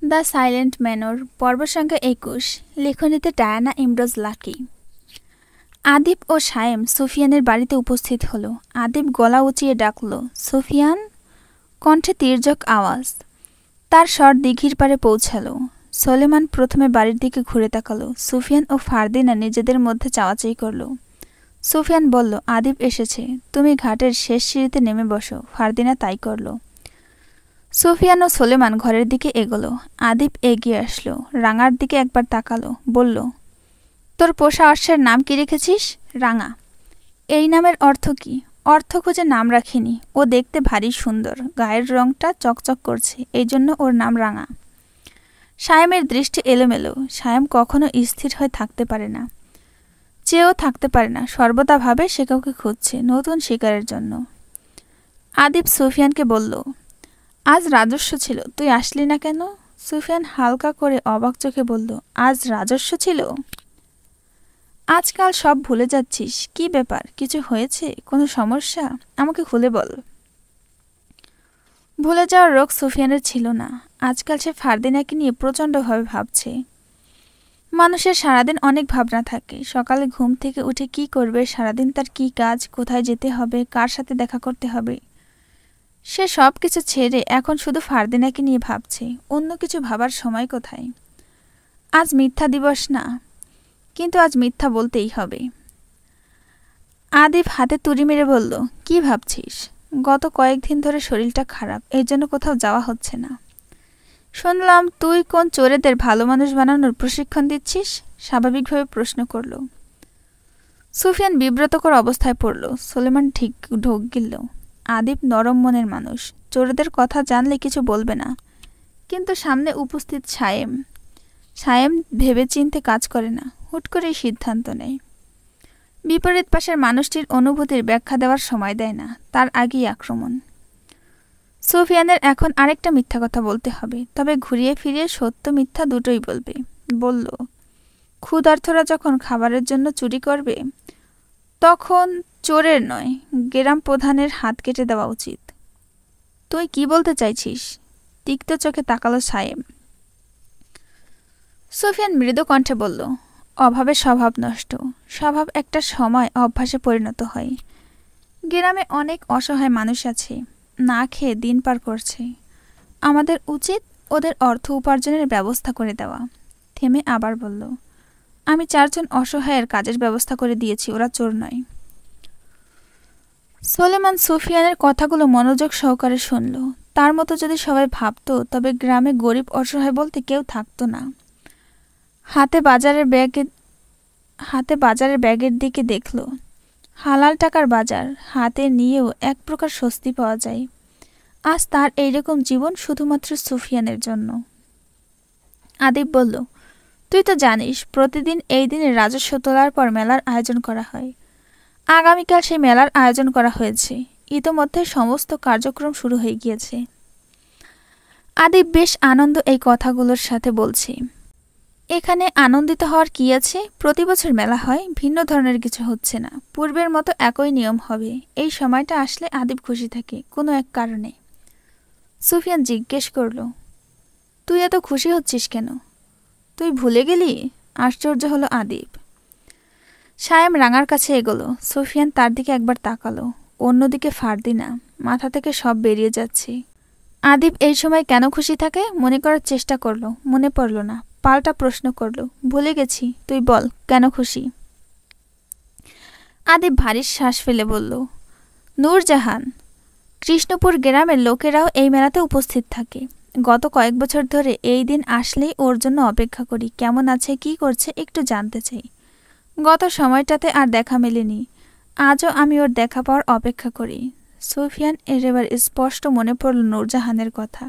The silent manor পর্ব সংখ্যা ২১ লেখনীতে Diana Imroz lucky. Adib ও সায়েম সুফিয়ানের বাড়িতে উপস্থিত হলো। আদিব গলা উঁচিয়ে ডাকল, সুফিয়ান। কণ্ঠে তির্যক আওয়াজ। তার স্বর দিঘির পাড়ে পৌঁছালো। সোলেমান প্রথমে বাড়ির দিকে ঘুরে তাকালো। সুফিয়ান ও ফারদিনা নিজেদের মধ্যে চাওয়াচাই করল। সুফিয়ান বলল, আদিব এসেছে, তুমি ঘাটের শেষ সিঁড়িতে নেমে বসো। ফারদিনা তাই করল। সুফিয়ান ও সোলেমান ঘরের দিকে এগোলো। আদিব এগিয়ে আসলো, রাঙার দিকে একবার তাকালো, বলল, তোর পোষা অশ্বের নাম কি রেখেছিস? রাঙা। এই নামের অর্থ কি? অর্থ খুঁজে নাম রাখিনি, ও দেখতে ভারী সুন্দর, গায়ের রংটা চকচক করছে, এই জন্য ওর নাম রাঙা। সায়েমের দৃষ্টি এলোমেলো। সায়েম কখনো স্থির হয়ে থাকতে পারে না, চেয়েও থাকতে পারে না, সর্বদা ভাবে সে কাউকে খুঁজছে নতুন শিকারের জন্য। আদিব সুফিয়ানকে বলল, আজ রাজস্ব ছিল, তুই আসলি না কেন? সুফিয়ান হালকা করে অবাক চোখে বলল, আজ রাজস্ব ছিল? আজকাল সব ভুলে যাচ্ছিস, কি ব্যাপার? কিছু হয়েছে? কোনো সমস্যা? আমাকে খুলে বল। ভুলে যাওয়ার রোগ সুফিয়ানের ছিল না। আজকাল সে ফারদিনাকে নিয়ে প্রচণ্ডভাবে ভাবছে। মানুষের সারাদিন অনেক ভাবনা থাকে। সকালে ঘুম থেকে উঠে কি করবে, সারাদিন তার কি কাজ, কোথায় যেতে হবে, কার সাথে দেখা করতে হবে, সে সব কিছু ছেড়ে এখন শুধু ফারদিনাকে নিয়ে ভাবছে। অন্য কিছু ভাবার সময় কোথায়? আজ মিথ্যা দিবস না, কিন্তু আজ মিথ্যা বলতেই হবে। আদিব হাতে তুড়ি মেরে বলল, কি ভাবছিস? গত কয়েকদিন ধরে শরীরটা খারাপ, এই জন্য কোথাও যাওয়া হচ্ছে না। শুনলাম তুই কোন চোরেদের ভালো মানুষ বানানোর প্রশিক্ষণ দিচ্ছিস? স্বাভাবিকভাবে প্রশ্ন করল। সুফিয়ান বিব্রতকর অবস্থায় পড়ল। সোলেমান ঠিক ঢোক গিলল। আদিব নরম মনের মানুষ, চোরদের কথা জানলে কিছু বলবে না, কিন্তু সামনে উপস্থিত সায়েম ভেবে চিনতে কাজ করে না, হুট করেই সিদ্ধান্ত নেয়। বিপরীত পাশের মানুষটির অনুভূতির ব্যাখ্যা দেওয়ার সময় দেয় না, তার আগেই আক্রমণ। সুফিয়ানের এখন আরেকটা মিথ্যা কথা বলতে হবে, তবে ঘুরিয়ে ফিরিয়ে সত্য মিথ্যা দুটোই বলবে। বলল, ক্ষুধার্তরা যখন খাবারের জন্য চুরি করবে, তখন চোরের নয়, গ্রাম প্রধানের হাত কেটে দেওয়া উচিত। তুই কি বলতে চাইছিস? তিক্ত চোখে তাকালো সায়েম। সুফিয়ান মৃদু কণ্ঠে বলল, অভাবে স্বভাব নষ্ট, স্বভাব একটা সময় অভ্যাসে পরিণত হয়। গ্রামে অনেক অসহায় মানুষ আছে, না খেয়ে দিন পার করছে। আমাদের উচিত ওদের অর্থ উপার্জনের ব্যবস্থা করে দেওয়া। থেমে আবার বলল, আমি 4 জন অসহায়ের কাজের ব্যবস্থা করে দিয়েছি, ওরা চোর নয়। সোলেমান সুফিয়ানের কথাগুলো মনোযোগ সহকারে শুনল। তার মতো যদি সবাই ভাবত, তবে গ্রামে গরিব অসহায় বলতে কেউ থাকতো না। হাতে বাজারের ব্যাগের দিকে দেখল। হালাল টাকার বাজার হাতে নিয়েও এক প্রকার স্বস্তি পাওয়া যায়। আজ তার এইরকম জীবন শুধুমাত্র সুফিয়ানের জন্য। আদিব বলল, তুই তো জানিস প্রতিদিন এই দিনে রাজস্ব তোলার পর মেলার আয়োজন করা হয়। আগামীকাল সেই মেলার আয়োজন করা হয়েছে। ইতোমধ্যে সমস্ত কার্যক্রম শুরু হয়ে গিয়েছে। আদিব বেশ আনন্দ এই কথাগুলোর সাথে বলছে। এখানে আনন্দিত হওয়ার কি আছে? প্রতি বছর মেলা হয়, ভিন্ন ধরনের কিছু হচ্ছে না, পূর্বের মতো একই নিয়ম হবে। এই সময়টা আসলে আদিব খুশি থাকে কোনো এক কারণে। সুফিয়ান জিজ্ঞেস করল, তুই এত খুশি হচ্ছিস কেন? তুই ভুলে গেলি? আশ্চর্য হলো আদিব। সায়েম রাঙার কাছে এগোলো। সুফিয়ান তার দিকে একবার তাকালো, অন্যদিকে ফারদিনা। মাথা থেকে সব বেরিয়ে যাচ্ছে। আদিব এই সময় কেন খুশি থাকে মনে করার চেষ্টা করলো, মনে পড়ল না। পাল্টা প্রশ্ন করল, ভুলে গেছি, তুই বল কেন খুশি? আদিব ভারী শ্বাস ফেলে বলল, নূরজাহান। কৃষ্ণপুর গ্রামের লোকেরাও এই মেলাতে উপস্থিত থাকে। গত কয়েক বছর ধরে এই দিন আসলেই ওর জন্য অপেক্ষা করি। কেমন আছে, কি করছে একটু জানতে চাই। গত সময়টাতে আর দেখা মেলেনি, আজও আমি ওর দেখা পাওয়ার অপেক্ষা করি। সুফিয়ান এবার স্পষ্ট মনে পড়ল নূরজাহানের কথা।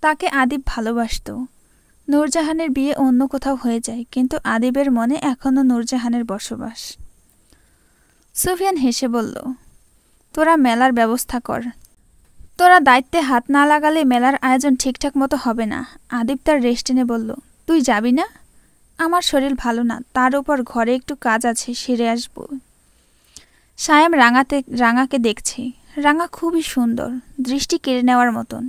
তাকে আদিব ভালোবাসত। নূরজাহানের বিয়ে অন্য কোথাও হয়ে যায়, কিন্তু আদিবের মনে এখনও নূরজাহানের বসবাস। সুফিয়ান হেসে বলল, তোরা মেলার ব্যবস্থা কর। তোরা দায়িত্বে হাত না লাগালে মেলার আয়োজন ঠিকঠাক মতো হবে না। আদিব তার রেস্ট টেনে বলল, তুই যাবি না? আমার শরীর ভালো না, তার উপর ঘরে একটু কাজ আছে, সেরে আসব। সায়েম রাঙাকে দেখছে। রাঙা খুবই সুন্দর, দৃষ্টি কেড়ে নেওয়ার মতন।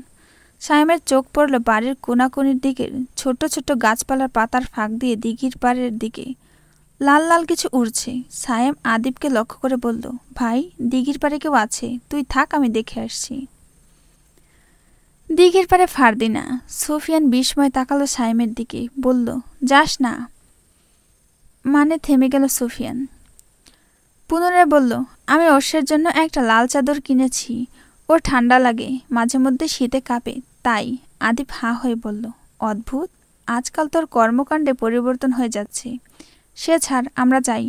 সায়েমের চোখ পড়ল বাড়ির কোনাকুনির দিকের ছোট ছোট গাছপালার পাতার ফাঁক দিয়ে দিঘির পাড়ের দিকে। লাল লাল কিছু উড়ছে। সায়েম আদিবকে লক্ষ্য করে বলল, ভাই, দিঘির পাড়ে কেউ আছে, তুই থাক, আমি দেখে আসছি। দিঘির পাড়ে ফারদিনা। সুফিয়ান বিস্ময় তাকালো সায়েমের দিকে, বলল, যাস না। মানে থেমে গেল সুফিয়ান। পুনরায় বলল, আমি অর্ষের জন্য একটা লাল চাদর কিনেছি, ওর ঠান্ডা লাগে, মাঝে মধ্যে শীতে কাঁপে, তাই। আদিব হাঁ হয়ে বলল, অদ্ভুত, আজকাল তোর কর্মকাণ্ডে পরিবর্তন হয়ে যাচ্ছে। সে ছাড়, আমরা যাই।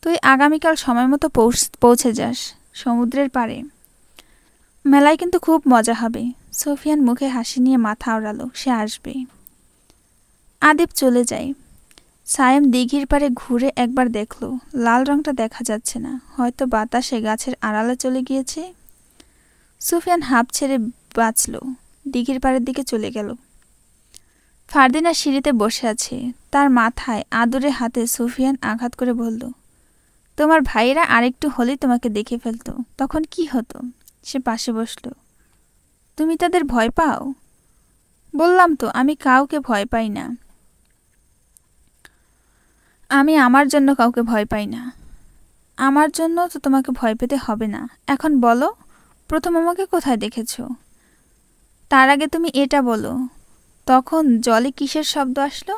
তুই আগামীকাল সময় মতো পৌঁছে যাস সমুদ্রের পাড়ে। মেলায় কিন্তু খুব মজা হবে। সুফিয়ান মুখে হাসি নিয়ে মাথা ওড়ালো, সে আসবে। আদিব চলে যায়। সায়েম দিঘির পাড়ে ঘুরে একবার দেখল, লাল রংটা দেখা যাচ্ছে না, হয়তো বাতাসে গাছের আড়ালে চলে গিয়েছে। সুফিয়ান হাঁপ ছেড়ে বাঁচল, দিঘির পাড়ের দিকে চলে গেল। ফারদিনা সিঁড়িতে বসে আছে, তার মাথায় আদুরে হাতে সুফিয়ান আঘাত করে বলল, তোমার ভাইয়েরা আরেকটু হলেই তোমাকে দেখে ফেলত, তখন কি হতো? সে পাশে বসল। তুমি তাদের ভয় পাও? বললাম তো, আমি কাউকে ভয় পাই না। আমি আমার জন্য কাউকে ভয় পাই না। আমার জন্য তো তোমাকে ভয় পেতে হবে না। এখন বলো, প্রথম আমাকে কোথায় দেখেছ? তার আগে তুমি এটা বলো, তখন জলে কিসের শব্দ আসলো?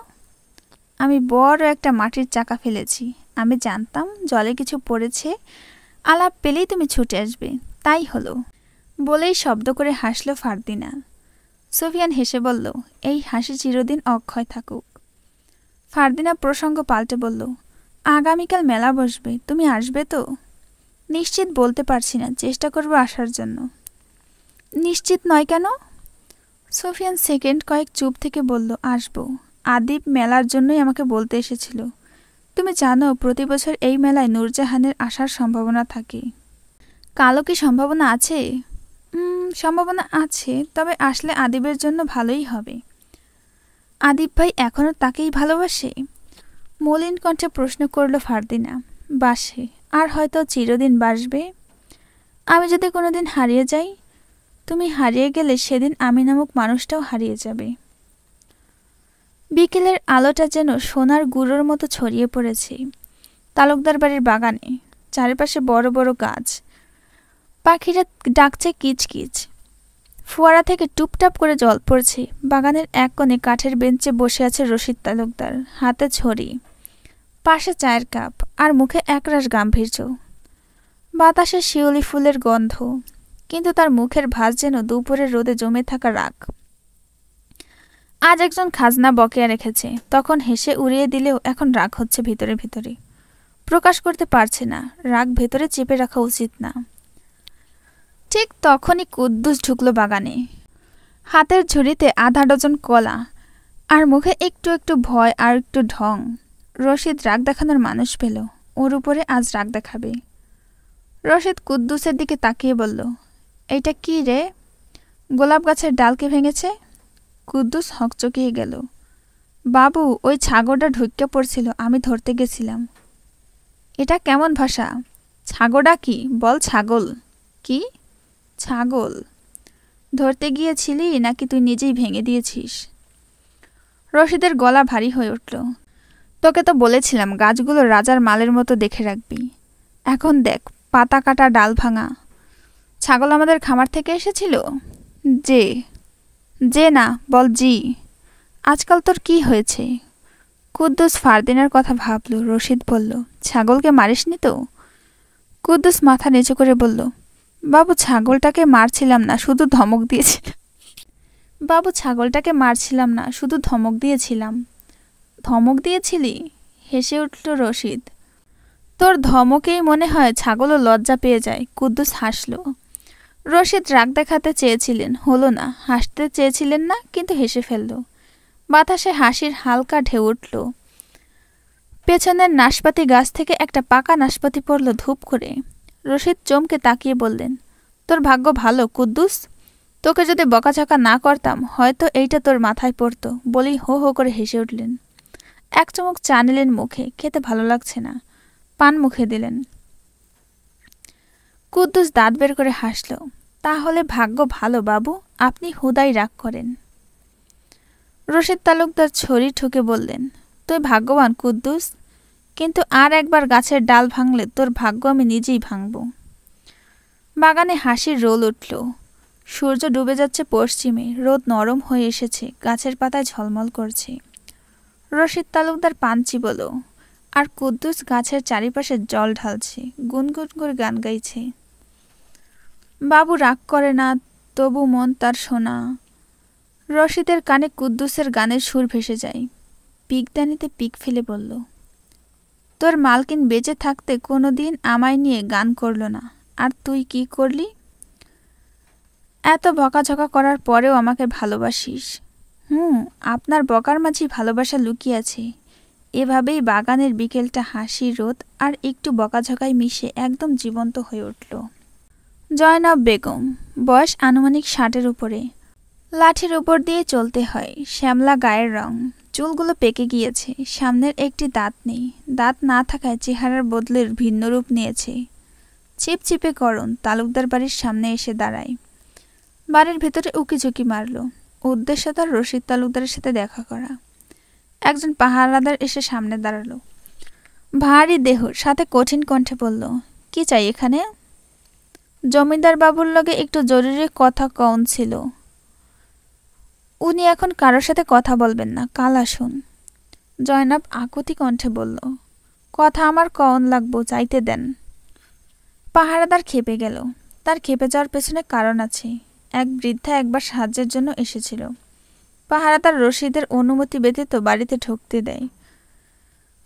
আমি বড় একটা মাটির চাকা ফেলেছি। আমি জানতাম জলে কিছু পড়েছে, আলাপ পেলেই তুমি ছুটে আসবে, তাই হলো। বলেই শব্দ করে হাসল ফারদিনা। সুফিয়ান হেসে বলল, এই হাসি চিরদিন অক্ষয় থাকুক। ফারদিনা প্রসঙ্গ পাল্টে বলল, আগামীকাল মেলা বসবে, তুমি আসবে তো? নিশ্চিত বলতে পারছি না, চেষ্টা করব আসার জন্য। নিশ্চিত নয় কেন? সুফিয়ান সেকেন্ড কয়েক চুপ থেকে বলল, আসব। আদিব মেলার জন্যই আমাকে বলতে এসেছিল। তুমি জানো, প্রতি বছর এই মেলায় নূরজাহানের আসার সম্ভাবনা থাকে। কালও কি সম্ভাবনা আছে? সম্ভাবনা আছে, তবে আসলে আদিবের জন্য ভালোই হবে। আদিব ভাই এখনও তাকেই ভালোবাসে? মলিন কণ্ঠে প্রশ্ন করল ফারদিনা। বাসে, আর হয়তো চিরদিন বাসবে। আমি যদি কোনোদিন হারিয়ে যাই, তুমি হারিয়ে গেলে সেদিন আমি নামক মানুষটাও হারিয়ে যাবে। বিকেলের আলোটা যেন সোনার গুঁড়োর মতো ছড়িয়ে পড়েছে তালুকদার বাড়ির বাগানে। চারিপাশে বড় বড় গাছ, পাখিরা ডাকছে কিচকিচ। ফোয়ারা থেকে টুপটাপ করে জল পড়ছে। বাগানের এক কোণে কাঠের বেঞ্চে বসে আছে রশিদ তালুকদার, হাতে ছড়ি, পাশে চায়ের কাপ, আর মুখে একরাশ গাম্ভীর্য। বাতাসে শিউলি ফুলের গন্ধ, কিন্তু তার মুখের ভাঁজ যেন দুপুরের রোদে জমে থাকা রাগ। আজ একজন খাজনা বকেয়া রেখেছে, তখন হেসে উড়িয়ে দিলেও এখন রাগ হচ্ছে ভিতরে ভিতরে, প্রকাশ করতে পারছে না। রাগ ভেতরে চেপে রাখা উচিত না। ঠিক তখনই কুদ্দুস ঢুকলো বাগানে, হাতের ঝুড়িতে আধা ডজন কলা, আর মুখে একটু একটু ভয় আর একটু ঢং। রশিদ রাগ দেখানোর মানুষ পেল, ওর উপরে আজ রাগ দেখাবে। রশিদ কুদ্দুসের দিকে তাকিয়ে বলল, এইটা কি রে? গোলাপ গাছের ডালকে ভেঙেছে? কুদ্দুস হকচকিয়ে গেল। বাবু, ওই ছাগলটা ঢুকে পড়ছিল, আমি ধরতে গেছিলাম। এটা কেমন ভাষা? ছাগলটা কি? বল ছাগল। কি? ছাগল ধরতে গিয়েছিলি নাকি তুই নিজেই ভেঙে দিয়েছিস? রশিদের গলা ভারী হয়ে উঠল। তোকে তো বলেছিলাম গাছগুলো রাজার মালের মতো দেখে রাখবি। এখন দেখ, পাতা কাটা, ডাল ভাঙা। ছাগল আমাদের খামার থেকে এসেছিল? যে না, বল জি। আজকাল তোর কি হয়েছে? কুদ্দুস ফারদিনার কথা ভাবল। রশিদ বলল, ছাগলকে মারিসনি তো? কুদ্দুস মাথা নিচু করে বলল, বাবু, ছাগলটাকে মারছিলাম না, শুধু ধমক দিয়েছিলাম। ধমক দিয়েছিলি? হেসে উঠল রশিদ। তোর ধমকেই মনে হয় ছাগলও লজ্জা পেয়ে যায়। কুদ্দুস হাসল। রশিদ রাগ দেখাতে চেয়েছিলেন, হলো না। হাসতে চেয়েছিলেন না, কিন্তু হেসে ফেলল। বাতাসে হাসির হালকা ঢেউ উঠল। পেছনের নাশপাতি গাছ থেকে একটা পাকা নাশপাতি পড়ল ধূপ করে। রশিদ চমকে তাকিয়ে বললেন, তোর ভাগ্য ভালো কুদ্দুস। তোকে যদি বকাঝকা না করতাম, হয়তো এইটা তোর মাথায় পড়তো। বলেই হো হো করে হেসে উঠলেন। এক চুমুক চা নিলেন মুখে। খেতে ভালো লাগছে না, পান মুখে দিলেন। কুদ্দুস দাঁত বের করে হাসল। তাহলে ভাগ্য ভালো বাবু, আপনি হুদাই রাগ করেন। রশিদ তালুকদার ছড়ি ঠুকে বললেন, তুই ভাগ্যবান কুদ্দুস, কিন্তু আর একবার গাছের ডাল ভাঙলে তোর ভাগ্য আমি নিজেই ভাঙব। বাগানে হাসির রোল উঠল। সূর্য ডুবে যাচ্ছে পশ্চিমে, রোদ নরম হয়ে এসেছে, গাছের পাতায় ঝলমল করছে। রশিদ তালুকদার পান চিবোলো, আর কুদ্দুস গাছের চারিপাশে জল ঢালছে, গুনগুন করে গান গাইছে। বাবু রাগ করে না, তবু মন তার শোনা। রশিদের কানে কুদ্দুসের গানের সুর ভেসে যায়। পিকদানিতে পিক ফেলে বলল, তোর মালকিন বেঁচে থাকতে কোনো দিন আমায় নিয়ে গান করল না, আর তুই কি করলি? এত বকাঝকা করার পরেও আমাকে ভালোবাসিস। আপনার বকার মাঝেই ভালোবাসা লুকিয়ে আছে। এভাবেই বাগানের বিকেলটা হাসি, রোদ আর একটু বকাঝকায় মিশে একদম জীবন্ত হয়ে উঠল। জয়নব বেগম, বয়স আনুমানিক 60-এর উপরে। লাঠির উপর দিয়ে চলতে হয়, শ্যামলা গায়ের রং, চুলগুলো পেকে গিয়েছে, সামনের একটি দাঁত নেই। দাঁত না থাকায় চেহারার বদলের ভিন্ন রূপ নিয়েছে। চিপচিপে গরম তালুকদার বাড়ির সামনে এসে দাঁড়ায়। বাড়ির ভেতরে উকিঝুঁকি মারল। উদ্দেশ্য তার রশিদ তালুকদারের সাথে দেখা করা। একজন পাহারাদার এসে সামনে দাঁড়ালো। ভারী দেহ, সাথে কঠিন কণ্ঠে বলল, কি চাই এখানে? জমিদার বাবুর লগে একটু জরুরি কথা কওন ছিল। উনি এখন কারোর সাথে কথা বলবেন না, কাল আসুন। জয়নব আকুতি কণ্ঠে বলল, কথা আমার কওন লাগবো, চাইতে দেন। পাহারাদার খেপে গেল। তার খেপে যাওয়ার পেছনে কারণ আছে। এক বৃদ্ধা একবার সাহায্যের জন্য এসেছিল। পাহারাদার রশিদের অনুমতি ব্যতীত বাড়িতে ঢুকতে দেয়।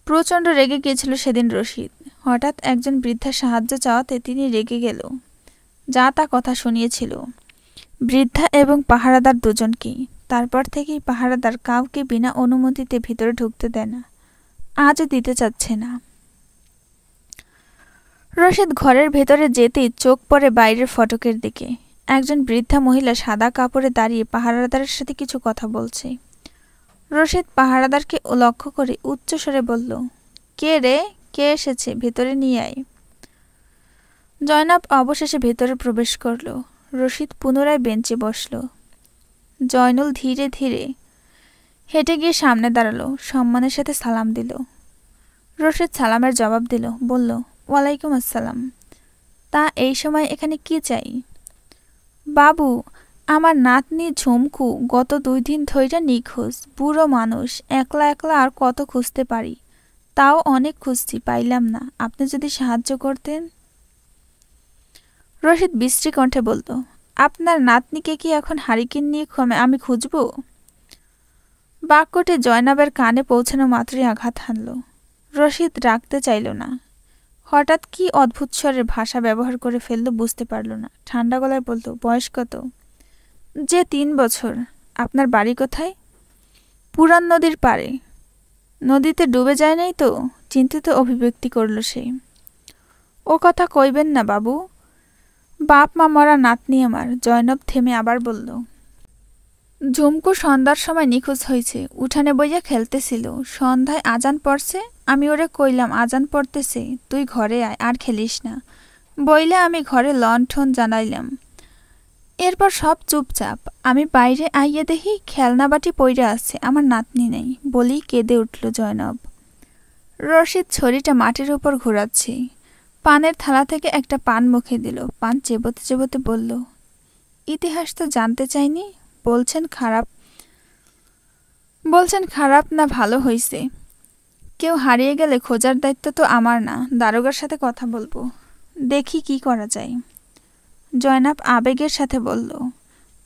প্রচণ্ড রেগে গিয়েছিল সেদিন রশিদ। হঠাৎ একজন বৃদ্ধা সাহায্য চাওয়াতে তিনি রেগে গেল। যা তা কথা শুনিয়েছিল বৃদ্ধা এবং পাহারাদার দুজনকেই। তারপর থেকেই পাহারাদার কাউকে বিনা অনুমতিতে ভিতরে ঢুকতে দেয় না, আজও দিতে চাচ্ছে না। রশিদ ঘরের ভেতরে যেতেই চোখ পড়ে বাইরের ফটকের দিকে। একজন বৃদ্ধা মহিলা সাদা কাপড়ে দাঁড়িয়ে পাহারাদারের সাথে কিছু কথা বলছে। রশিদ পাহারাদারকে লক্ষ্য করে উচ্চস্বরে বলল, কে রে, কে এসেছে, ভেতরে নিয়ে আয়। জয়নব অবশেষে ভেতরে প্রবেশ করল। রশিদ পুনরায় বেঞ্চে বসল। জয়নুল ধীরে ধীরে হেঁটে গিয়ে সামনে দাঁড়ালো, সম্মানের সাথে সালাম দিল। রশিদ সালামের জবাব দিল, বলল, ওয়ালাইকুম আসসালাম। তা এই সময় এখানে কি চাই? বাবু, আমার নাতনি ঝুমকু গত 2 দিন ধইরা নিখোঁজ। বুড়ো মানুষ, একলা একলা আর কত খুঁজতে পারি, তাও অনেক খুঁজছি, পাইলাম না। আপনি যদি সাহায্য করতেন। রশিদ বিশ্রী কণ্ঠে বলল, আপনার নাতনিকে কি এখন হারিকেন নিয়ে আমি খুঁজব? বাক্যটি জয়নবের কানে পৌঁছানো মাত্রই আঘাত হানল। রশিদ রাখতে চাইল না। হঠাৎ কি অদ্ভুত স্বরের ভাষা ব্যবহার করে ফেলল বুঝতে পারল না। ঠান্ডা গলায় বলল, বয়স কত? যে 3 বছর। আপনার বাড়ি কোথায়? পুরান নদীর পাড়ে। নদীতে ডুবে যায় নাই তো? চিন্তিত অভিব্যক্তি করল সে। ও কথা কইবেন না বাবু, বাপ মা মরা নাতনি আমার। জয়নব থেমে আবার বলল, ঝুমকু সন্ধ্যার সময় নিখোঁজ হয়েছে। উঠানে বইয়া খেলতেছিল। সন্ধ্যায় আজান পড়ছে। আমি ওরে কইলাম, আজান পড়তেছে, তুই ঘরে আয়, আর খেলিস না। বইলে আমি ঘরে লণ্ঠন জ্বালাইলাম। এরপর সব চুপচাপ। আমি বাইরে আইয়ে দেখি খেলনা বাটি পইরে আছে, আমার নাতনি নেই। বলেই কেঁদে উঠল জয়নব। রশিদ ছড়িটা মাটির উপর ঘোরাচ্ছে। পানের থালা থেকে একটা পান মুখে দিল। পান চেবোতে চেবোতে বলল, ইতিহাস তো জানতে চাইনি। বলছেন খারাপ না ভালো হইছে? কেউ হারিয়ে গেলে খোঁজার দায়িত্ব তো আমার না, দারোগার সাথে কথা বলবো, দেখি কি করা যায়। জয়নাব আবেগের সাথে বলল,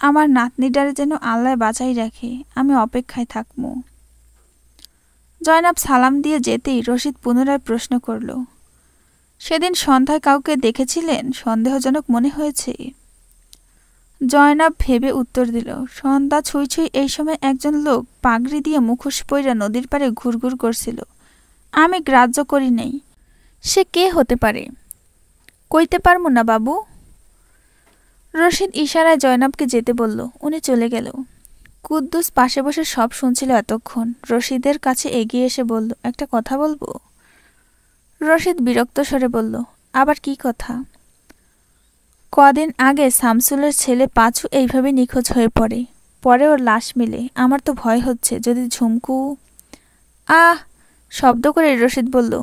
আমার নাতনিটারে যেন আল্লাহ বাঁচাই রাখে, আমি অপেক্ষায় থাকবো। জয়নাব সালাম দিয়ে যেতেই রশিদ পুনরায় প্রশ্ন করল, সেদিন সন্ধ্যায় কাউকে দেখেছিলেন? সন্দেহজনক মনে হয়েছে? জয়নাব ভেবে উত্তর দিল, সন্ধ্যা ছুঁই ছুঁই এই সময় একজন লোক পাগড়ি দিয়ে মুখোশ পইরা নদীর পাড়ে ঘুরঘুর করছিল। আমি গ্রাহ্য করি নাই। সে কে হতে পারে? কইতে পারবো না বাবু। রশিদ ইশারায় জয়নাবকে যেতে বলল। উনি চলে গেল। কুদ্দুস পাশে বসে সব শুনছিল এতক্ষণ। রশিদের কাছে এগিয়ে এসে বলল, একটা কথা বলবো? রশিদ বিরক্ত স্বরে বলল, আবার কি কথা? কদিন আগে শামসুলের ছেলে পাঁচু এইভাবে নিখোঁজ হয়ে পড়ে, পরে ওর লাশ মিলে। আমার তো ভয় হচ্ছে যদি ঝুমকু। আহ, শব্দ করে রশিদ বলল,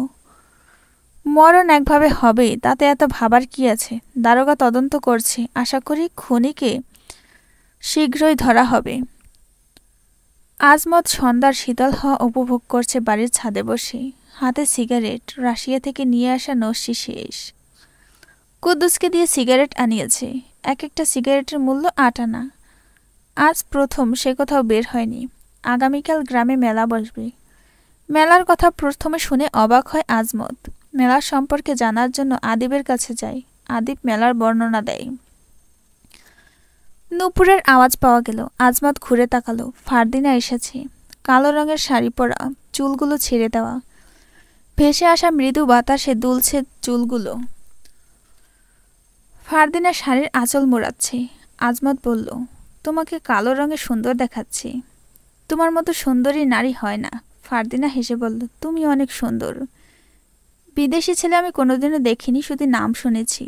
মরণ একভাবে হবেই, তাতে এত ভাবার কি আছে? দারোগা তদন্ত করছে, আশা করি খুনিকে শীঘ্রই ধরা হবে। আজমত সন্ধ্যার শীতল হাওয়া উপভোগ করছে বাড়ির ছাদে বসে, হাতে সিগারেট। রাশিয়া থেকে নিয়ে আসা নস্যি শেষ। কুদ্দুসকে দিয়ে সিগারেট আনিয়েছে। এক একটা সিগারেটের মূল্য ৮ আনা। আজ প্রথম সে কোথাও বের হয়নি। আগামীকাল গ্রামে মেলা বসবে। মেলার কথা প্রথমে শুনে অবাক হয় আজমত। মেলার সম্পর্কে জানার জন্য আদিবের কাছে যায়। আদিব মেলার বর্ণনা দেয়। নূপুরের আওয়াজ পাওয়া গেল। আজমত ঘুরে তাকালো। ফারদিনা এসেছে। কালো রঙের শাড়ি পরা, চুলগুলো ছেড়ে দেওয়া। ভেসে আসা মৃদু বাতাসে দুলছে চুলগুলো। ফারদিনা শাড়ির আঁচল মোড়াচ্ছে। আজমত বলল, তোমাকে কালো রঙে সুন্দর দেখাচ্ছে। তোমার মতো সুন্দরী নারী হয় না। ফারদিনা হেসে বলল, তুমি অনেক সুন্দর। বিদেশি ছেলে আমি কোনোদিনও দেখিনি, শুধু নাম শুনেছি।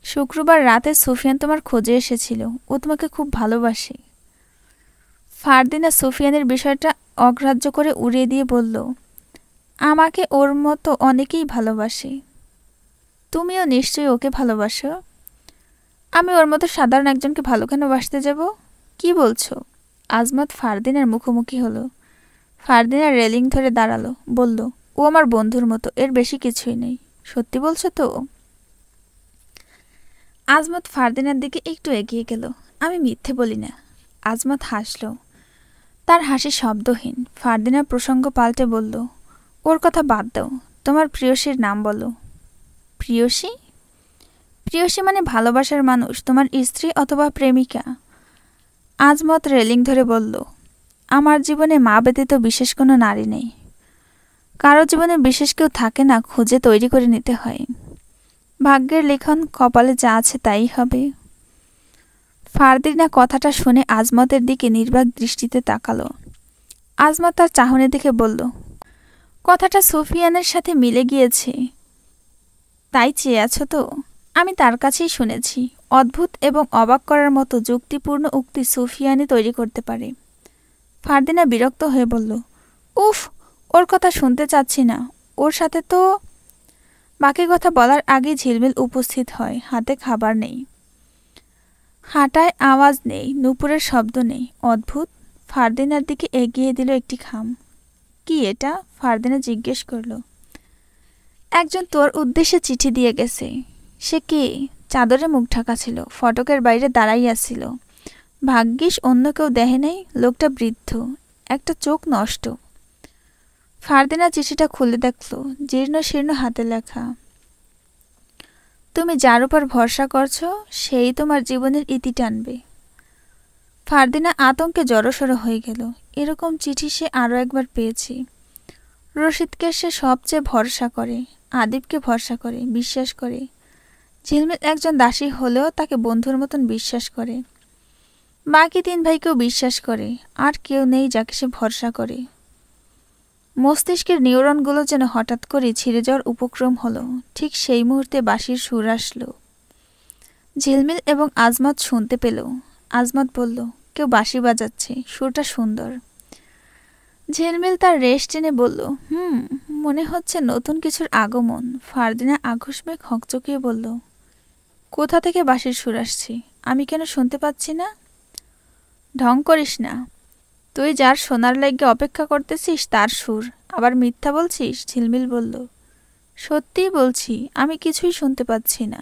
শুক্রবার রাতে সুফিয়ান তোমার খোঁজে এসেছিল। ও তোমাকে খুব ভালোবাসে। ফারদিনা সুফিয়ানের বিষয়টা অগ্রাহ্য করে উড়িয়ে দিয়ে বলল, আমাকে ওর মতো অনেকেই ভালোবাসে। তুমিও নিশ্চয়ই ওকে ভালোবাসো। আমি ওর মতো সাধারণ একজনকে ভালো কেন বাসতে যাব? কি বলছো? আজমত ফারদিনার মুখোমুখি হলো। ফারদিনা রেলিং ধরে দাঁড়ালো, বলল, ও আমার বন্ধুর মতো, এর বেশি কিছুই নেই। সত্যি বলছো তো? আজমত ফারদিনার দিকে একটু এগিয়ে গেল। আমি মিথ্যে বলি না। আজমত হাসল। তার হাসি শব্দহীন। ফারদিনা প্রসঙ্গ পাল্টে বলল, ওর কথা বাদ দাও, তোমার প্রিয়সীর নাম বলো। প্রিয়সী? প্রিয়সী মানে ভালোবাসার মানুষ, তোমার স্ত্রী অথবা প্রেমিকা। আজমত রেলিং ধরে বলল, আমার জীবনে মা ব্যতীত বিশেষ কোনো নারী নেই। কারো জীবনে বিশেষ কেউ থাকে না, খুঁজে তৈরি করে নিতে হয়। ভাগ্যের লিখন, কপালে যা আছে তাই হবে। ফারদিনা কথাটা শুনে আজমতের দিকে নির্বাক দৃষ্টিতে তাকালো। আজমত তার চাহনি দেখে বলল, কথাটা সুফিয়ানের সাথে মিলে গিয়েছে, তাই চেয়ে আছো তো? আমি তার কাছেই শুনেছি। অদ্ভুত এবং অবাক করার মতো যুক্তিপূর্ণ উক্তি সুফিয়ানই তৈরি করতে পারে। ফারদিনা বিরক্ত হয়ে বলল, উফ, ওর কথা শুনতে চাচ্ছি না। ওর সাথে তো। বাকি কথা বলার আগেই ঝিলমিল উপস্থিত হয়। হাতে খাবার নেই, হাঁটায় আওয়াজ নেই, নূপুরের শব্দ নেই। অদ্ভুত। ফারদিনার দিকে এগিয়ে দিল একটি খাম। কি এটা? ফারদিনা জিজ্ঞেস করল। একজন তোর উদ্দেশ্যে চিঠি দিয়ে গেছে। সে কে? চাদরে মুখ ঢাকা ছিল, ফটকের বাইরে দাঁড়াইয়াছিল। ভাগ্যিস অন্য কেউ দেখে নাই। লোকটা বৃদ্ধ, একটা চোখ নষ্ট। ফারদিনা চিঠিটা খুলে দেখল। জীর্ণ শীর্ণ হাতে লেখা, তুমি যার উপর ভরসা করছো সেই তোমার জীবনের ইতি টানবে। ফারদিনা আতঙ্কে জড়সড় হয়ে গেল। এরকম চিঠি সে আরও একবার পেয়েছে। রশিদকে সে সবচেয়ে ভরসা করে, আদিবকে ভরসা করে, বিশ্বাস করে। ঝিলমিল একজন দাসী হলেও তাকে বন্ধুর মতন বিশ্বাস করে। বাকি 3 ভাইকেও বিশ্বাস করে। আর কেউ নেই যাকে সে ভরসা করে। মস্তিষ্কের নিউরনগুলো যেন হঠাৎ করে ছিঁড়ে যাওয়ার উপক্রম হলো। ঠিক সেই মুহূর্তে বাঁশির সুর আসলো। ঝিলমিল এবং আজমত শুনতে পেল। আজমত বলল, কেউ বাঁশি বাজাচ্ছে, সুরটা সুন্দর। ঝিলমিল তার রেশ টেনে বলল, মনে হচ্ছে নতুন কিছুর আগমন। ফারদিনা আকস্মিক হকচকিয়ে বলল, কোথা থেকে বাঁশির সুর আসছে? আমি কেন শুনতে পাচ্ছি না? ঢং করিস না। তুই যার শোনার লাগিয়ে অপেক্ষা করতেছিস তার সুর, আবার মিথ্যা বলছিস? ঝিলমিল বলল, সত্যিই বলছি, আমি কিছুই শুনতে পাচ্ছি না।